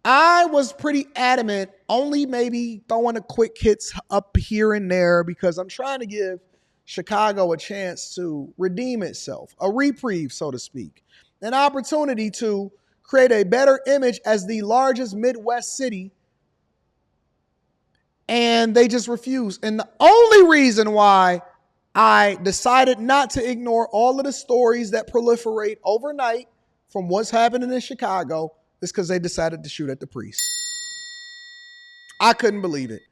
I was pretty adamant, only maybe throwing a quick hits up here and there because I'm trying to give Chicago a chance to redeem itself, a reprieve, so to speak, an opportunity to create a better image as the largest Midwest city. And they just refuse. And the only reason why I decided not to ignore all of the stories that proliferate overnight from what's happening in Chicago is because they decided to shoot at the priest. I couldn't believe it.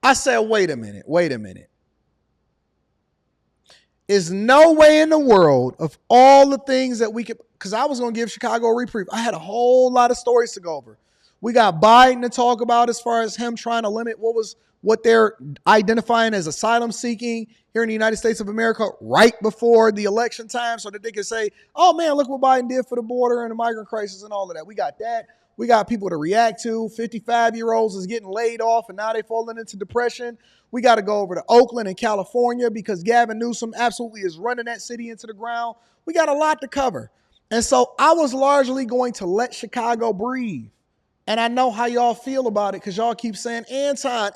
I said, wait a minute. Is no way in the world of all the things that we could, because I was going to give Chicago a reprieve. I had a whole lot of stories to go over. We got Biden to talk about as far as him trying to limit what they're identifying as asylum seeking here in the United States of America right before the election time so that they can say, oh man, look what Biden did for the border and the migrant crisis and all of that. We got that. We got people to react to. 55-year-olds is getting laid off and now they're falling into depression. We got to go over to Oakland and California because Gavin Newsom absolutely is running that city into the ground. We got a lot to cover. And so I was largely going to let Chicago breathe. And I know how y'all feel about it because y'all keep saying, Anton,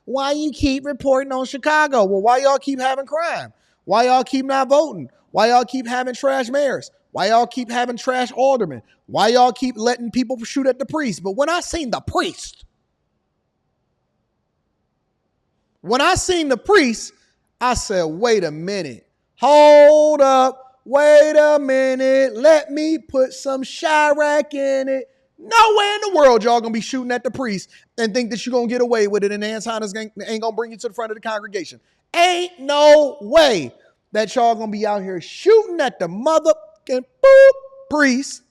why you keep reporting on Chicago? Well, why y'all keep having crime? Why y'all keep not voting? Why y'all keep having trash mayors? Why y'all keep having trash aldermen? Why y'all keep letting people shoot at the priest? But when I seen the priest, I said, wait a minute. Hold up. Wait a minute. Let me put some Chirac in it. Nowhere in the world y'all gonna be shooting at the priest and think that you're gonna get away with it and Anton ain't gonna bring you to the front of the congregation. Ain't no way that y'all gonna be out here shooting at the motherfucking priest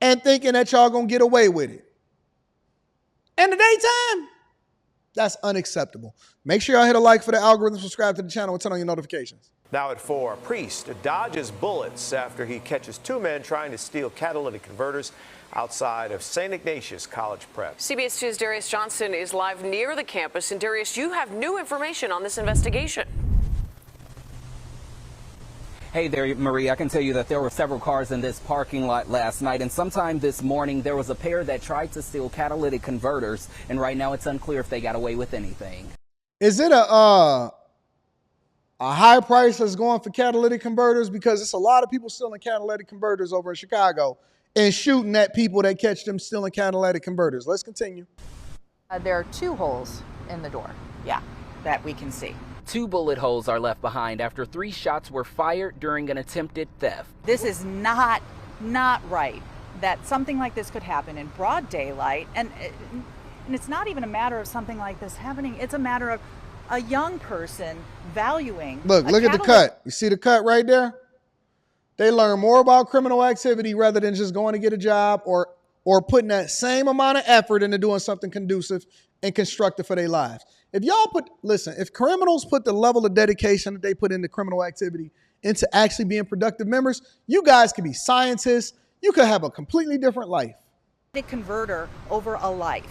and thinking that y'all gonna get away with it. In the daytime, that's unacceptable. Make sure y'all hit a like for the algorithm, subscribe to the channel, and turn on your notifications. Now at 4, a priest dodges bullets after he catches 2 men trying to steal catalytic converters outside of St. Ignatius College Prep. CBS 2's Darius Johnson is live near the campus. And Darius, you have new information on this investigation. Hey there, Marie. I can tell you that there were several cars in this parking lot last night, and sometime this morning there was a pair that tried to steal catalytic converters, and right now it's unclear if they got away with anything. Is it a high price that's going for catalytic converters? Because it's a lot of people stealing catalytic converters over in Chicago and shooting at people that catch them stealing catalytic converters. Let's continue. There are 2 holes in the door, that we can see. 2 bullet holes are left behind after 3 shots were fired during an attempted theft. This is not right that something like this could happen in broad daylight. And it's not even a matter of something like this happening. It's a matter of a young person valuing. Look at the cut. You see the cut right there? They learn more about criminal activity rather than just going to get a job or putting that same amount of effort into doing something conducive and constructive for their lives. If criminals put the level of dedication that they put into criminal activity into actually being productive members, you guys could be scientists. You could have a completely different life. A converter over a life.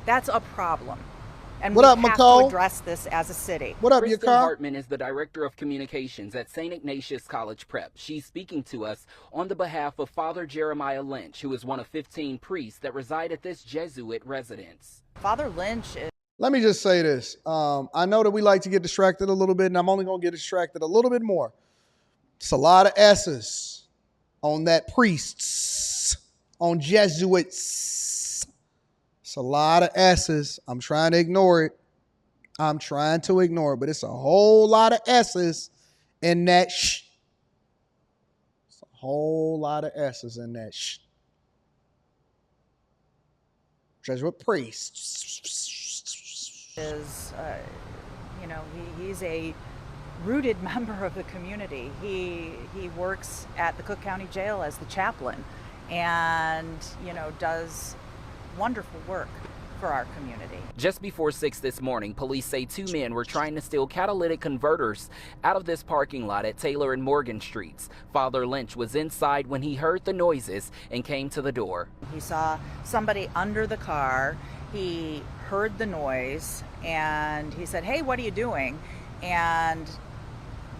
That's a problem. And what up, we have McCall? to address this as a city. What up, Kristen Yakar? Hartman is the Director of Communications at St. Ignatius College Prep. She's speaking to us on the behalf of Father Jeremiah Lynch, who is one of 15 priests that reside at this Jesuit residence. Father Lynch is... Let me just say this. I know that we like to get distracted a little bit, and I'm only going to get distracted a little bit more. It's a lot of S's on that priests, on Jesuits. It's a lot of S's. I'm trying to ignore it. But it's a whole lot of S's in that shh. It's a whole lot of S's in that shh. Jesuit priests. He's a rooted member of the community. He works at the Cook County Jail as the chaplain and, does wonderful work for our community. Just before 6 this morning, police say 2 men were trying to steal catalytic converters out of this parking lot at Taylor and Morgan Streets. Father Lynch was inside when he heard the noises and came to the door. He saw somebody under the car. He heard the noise and he said, "Hey, what are you doing?" And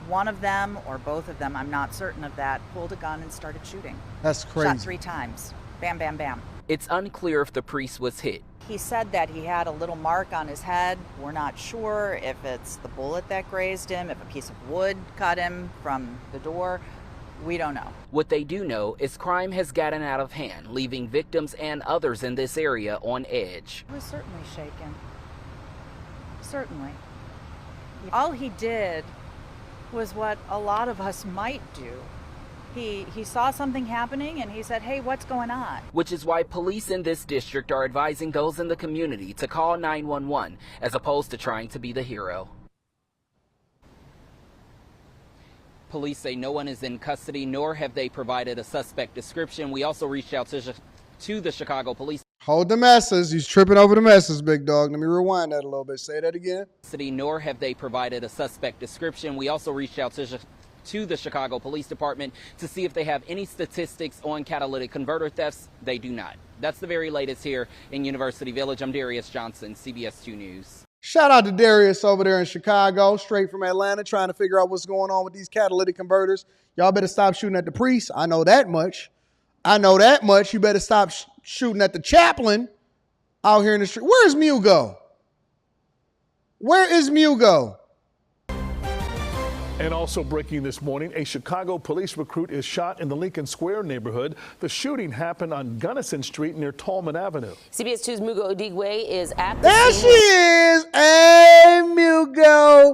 one of them, or both of them, I'm not certain of that, pulled a gun and started shooting. That's crazy. Shot 3 times. Bam, bam, bam. It's unclear if the priest was hit. He said that he had a little mark on his head. We're not sure if it's the bullet that grazed him, if a piece of wood cut him from the door. We don't know. What they do know is crime has gotten out of hand, leaving victims and others in this area on edge. He was certainly shaken. Certainly. All he did was what a lot of us might do. He saw something happening and he said, hey, what's going on? Which is why police in this district are advising those in the community to call 911 as opposed to trying to be the hero. Police say no one is in custody, nor have they provided a suspect description. We also reached out to the Chicago Police. Hold the messes. He's tripping over the messes, big dog. Let me rewind that a little bit. Say that again. Nor have they provided a suspect description. We also reached out to the Chicago Police Department to see if they have any statistics on catalytic converter thefts. They do not. That's the very latest here in University Village. I'm Darius Johnson, CBS 2 News. Shout out to Darius over there in Chicago, straight from Atlanta, trying to figure out what's going on with these catalytic converters. Y'all better stop shooting at the priest. I know that much. You better stop shooting at the chaplain out here in the street. Where's Mugo? Where is Mugo? And also breaking this morning, a Chicago police recruit is shot in the Lincoln Square neighborhood. The shooting happened on Gunnison Street near Tallman Avenue. CBS 2's Mugo Odigwe is at the There scene. she is. Hey, Mugo.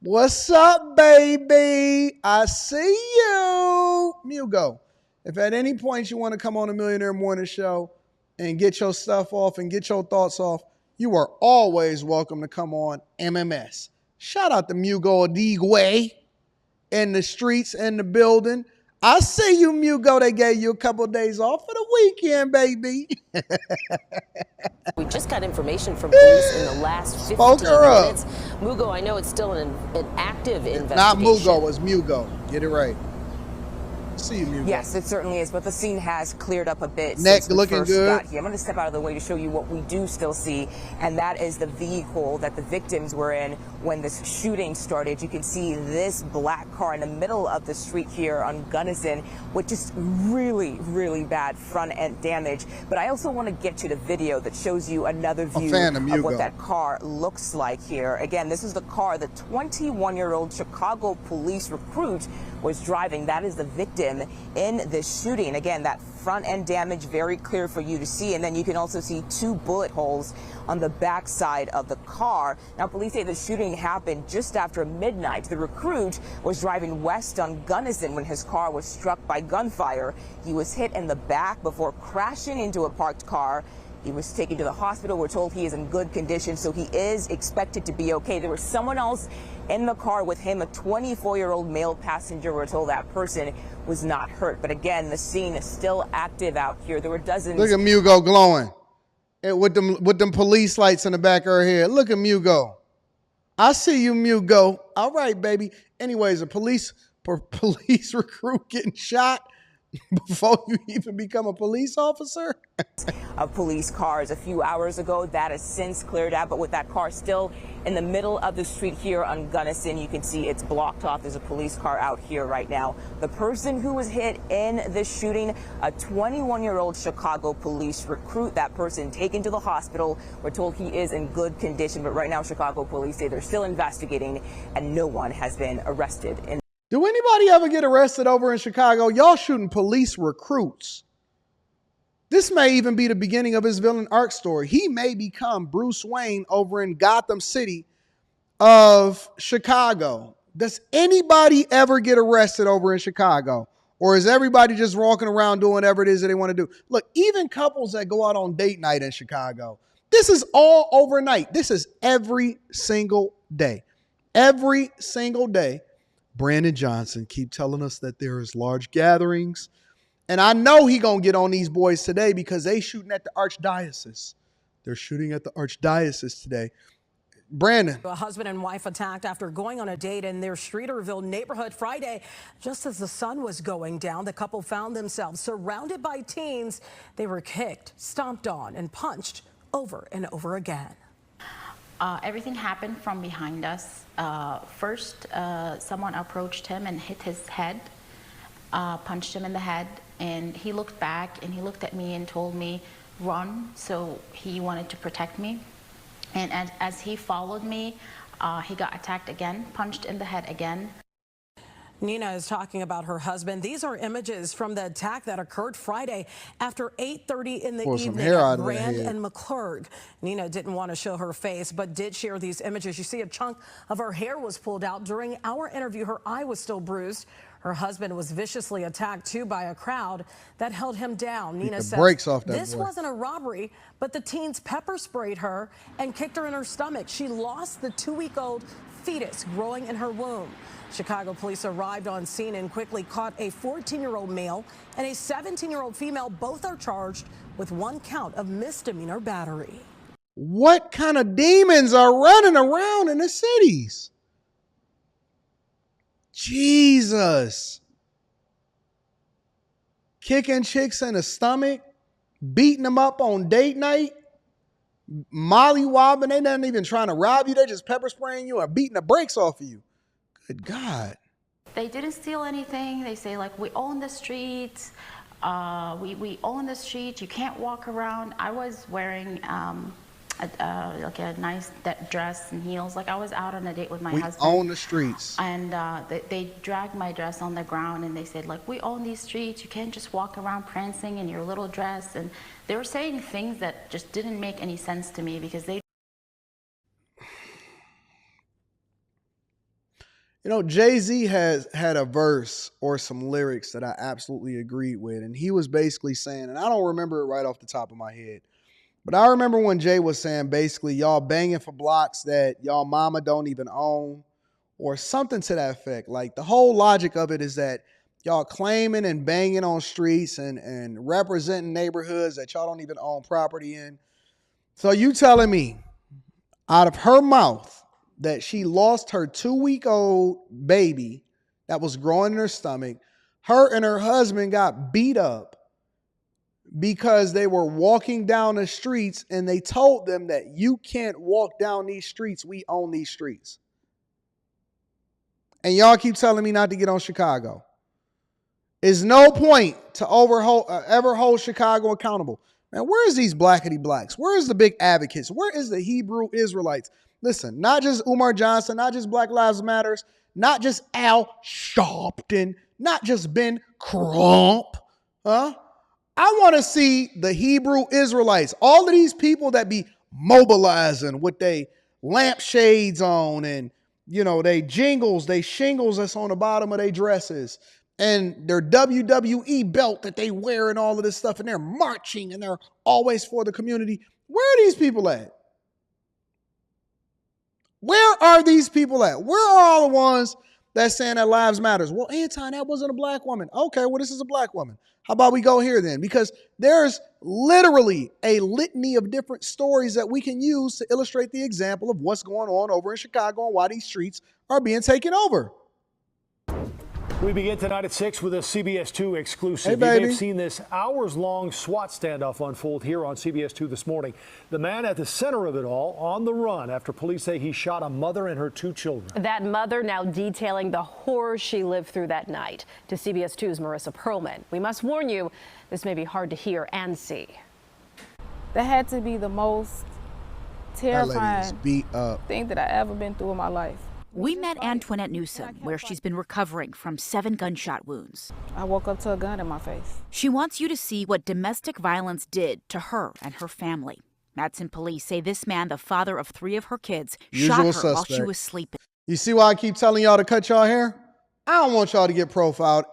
What's up, baby? I see you. Mugo, if at any point you want to come on a Millionaire Morning Show and get your stuff off and get your thoughts off, you are always welcome to come on MMS. Shout out to Mugo Odigwe in the streets and the building. I see you, Mugo. They gave you a couple of days off for the weekend, baby. We just got information from police in the last 15 minutes. Mugo, I know it's still an active investigation. Not Mugo, it's Mugo. Get it right. See you, Mugo. Yes, it certainly is, but the scene has cleared up a bit Neck since we looking first good. got here. I'm going to step out of the way to show you what we do still see, and that is the vehicle that the victims were in when this shooting started. You can see this black car in the middle of the street here on Gunnison with just really, really bad front end damage. But I also want to get you the video that shows you another view of what that car looks like here. Again, this is the car the 21-year-old Chicago police recruit was driving. That is the victim in this shooting. Again, that front end damage very clear for you to see, and then you can also see 2 bullet holes on the back side of the car. Now, police say the shooting happened just after midnight. The recruit was driving west on Gunnison when his car was struck by gunfire. He was hit in the back before crashing into a parked car. He was taken to the hospital. We're told he is in good condition, so he is expected to be okay. There was someone else in the car with him, a 24-year-old male passenger. We're told that person was not hurt. But again, the scene is still active out here. There were dozens. Look at Mugo glowing with them police lights in the back of her head. Look at Mugo. I see you, Mugo. All right, baby. Anyways, a police recruit getting shot before you even become a police officer? Of police cars a few hours ago. That has since cleared out, but with that car still in the middle of the street here on Gunnison, you can see it's blocked off. There's a police car out here right now. The person who was hit in this shooting, a 21-year-old Chicago police recruit. That person taken to the hospital. We're told he is in good condition, but right now Chicago police say they're still investigating and no one has been arrested. Do anybody ever get arrested over in Chicago? Y'all shooting police recruits. This may even be the beginning of his villain arc story. He may become Bruce Wayne over in Gotham City of Chicago. Does anybody ever get arrested over in Chicago? Or is everybody just walking around doing whatever it is that they want to do? Look, even couples that go out on date night in Chicago, this is all overnight. This is every single day. Every single day. Brandon Johnson keep telling us that there is large gatherings. And I know he going to get on these boys today because they shooting at the archdiocese. They're shooting at the archdiocese today. Brandon. A husband and wife attacked after going on a date in their Streeterville neighborhood Friday. Just as the sun was going down, the couple found themselves surrounded by teens. They were kicked, stomped on, and punched over and over again. Everything happened from behind us. First, someone approached him and hit his head, punched him in the head, and he looked back and he looked at me and told me, run. So he wanted to protect me. And as he followed me, he got attacked again, punched in the head again. Nina is talking about her husband. These are images from the attack that occurred Friday after 8:30 in the evening at Grand and McClurg. Nina didn't want to show her face, but did share these images. You see a chunk of her hair was pulled out. During our interview, her eye was still bruised. Her husband was viciously attacked, too, by a crowd that held him down. Nina says this wasn't a robbery, but the teens pepper sprayed her and kicked her in her stomach. She lost the 2-week-old fetus growing in her womb. Chicago police arrived on scene and quickly caught a 14-year-old male and a 17-year-old female. Both are charged with 1 count of misdemeanor battery. What kind of demons are running around in the cities? Jesus. Kicking chicks in the stomach, beating them up on date night, mollywobbing. They're not even trying to rob you. They're just pepper spraying you or beating the brakes off of you. Good God. They didn't steal anything. They say, like, we own the streets. We own the streets. You can't walk around. I was wearing like a nice dress and heels. Like, I was out on a date with my husband. We own the streets. And they dragged my dress on the ground and they said, like, we own these streets. You can't just walk around prancing in your little dress. And they were saying things that just didn't make any sense to me because they... You know, Jay-Z has had a verse or some lyrics that I absolutely agreed with. And he was basically saying, and I don't remember it right off the top of my head, but I remember when Jay was saying basically y'all banging for blocks that y'all mama don't even own or something to that effect. Like the whole logic of it is that y'all claiming and banging on streets and representing neighborhoods that y'all don't even own property in. So you telling me out of her mouth that she lost her 2-week-old baby that was growing in her stomach. Her and her husband got beat up because they were walking down the streets and they told them that you can't walk down these streets. We own these streets. And y'all keep telling me not to get on Chicago. There's no point to ever hold Chicago accountable. Man, where is these blackity blacks? Where is the big advocates? Where is the Hebrew Israelites? Listen, not just Umar Johnson, not just Black Lives Matters, not just Al Sharpton, not just Ben Crump. I want to see the Hebrew Israelites, all of these people that be mobilizing with they lampshades on and, you know, they shingles that's on the bottom of their dresses and their WWE belt that they wear and all of this stuff, and they're marching and they're always for the community. Where are these people at? Where are these people at? Where are all the ones that's saying that lives matters? Well, Anton, that wasn't a black woman. Okay, well, this is a black woman. How about we go here then? Because there's literally a litany of different stories that we can use to illustrate the example of what's going on over in Chicago and why these streets are being taken over. We begin tonight at 6 with a CBS 2 exclusive. Hey, you may have seen this hours-long SWAT standoff unfold here on CBS 2 this morning. The man at the center of it all on the run after police say he shot a mother and her 2 children. That mother now detailing the horror she lived through that night. To CBS 2's Marissa Perlman. We must warn you, this may be hard to hear and see. That had to be the most terrifying thing that I ever been through in my life. We met Antoinette Newsom, where she's been recovering from 7 gunshot wounds. I woke up to a gun in my face. She wants you to see what domestic violence did to her and her family. Madison police say this man, the father of 3 of her kids, shot her while she was sleeping. You see why I keep telling y'all to cut y'all hair? I don't want y'all to get profiled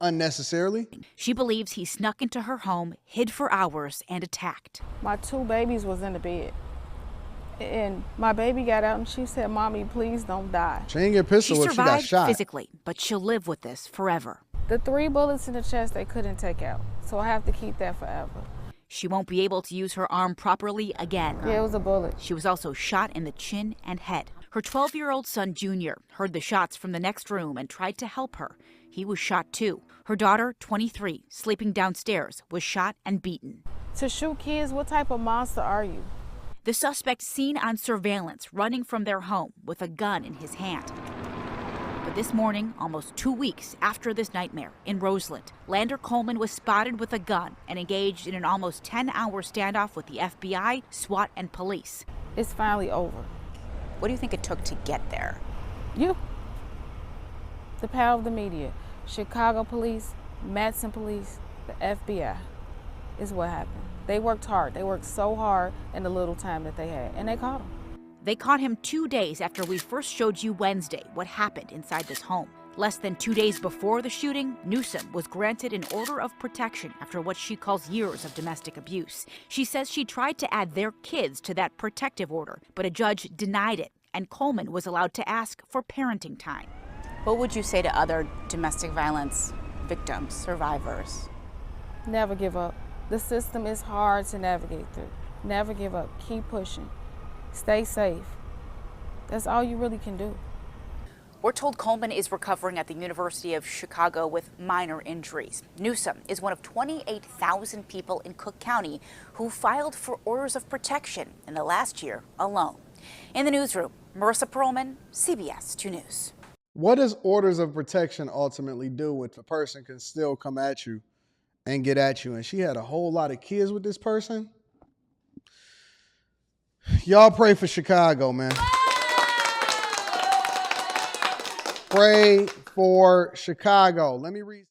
unnecessarily. She believes he snuck into her home, hid for hours, and attacked. My 2 babies was in the bed. And my baby got out and she said, "Mommy, please don't die." She didn't get pistol when she got shot. She survived physically, but she'll live with this forever. The 3 bullets in the chest they couldn't take out, so I have to keep that forever. She won't be able to use her arm properly again. Yeah, it was a bullet. She was also shot in the chin and head. Her 12-year-old son, Junior, heard the shots from the next room and tried to help her. He was shot too. Her daughter, 23, sleeping downstairs, was shot and beaten. To shoot kids, what type of monster are you? The suspect seen on surveillance running from their home with a gun in his hand. But this morning, almost 2 weeks after this nightmare in Roseland, Lander Coleman was spotted with a gun and engaged in an almost 10-hour standoff with the FBI, SWAT, and police. It's finally over. What do you think it took to get there? You. The power of the media. Chicago police, Madison police, the FBI is what happened. They worked hard. They worked so hard in the little time that they had, and they caught him. They caught him 2 days after we first showed you Wednesday what happened inside this home. Less than 2 days before the shooting, Newsom was granted an order of protection after what she calls years of domestic abuse. She says she tried to add their kids to that protective order, but a judge denied it, and Coleman was allowed to ask for parenting time. What would you say to other domestic violence victims, survivors? Never give up. The system is hard to navigate through. Never give up. Keep pushing. Stay safe. That's all you really can do. We're told Coleman is recovering at the University of Chicago with minor injuries. Newsom is one of 28,000 people in Cook County who filed for orders of protection in the last year alone. In the newsroom, Marissa Perlman, CBS 2 News. What does orders of protection ultimately do if a person can still come at you and get at you? And she had a whole lot of kids with this person. Y'all pray for Chicago, man. Pray for Chicago. Let me read.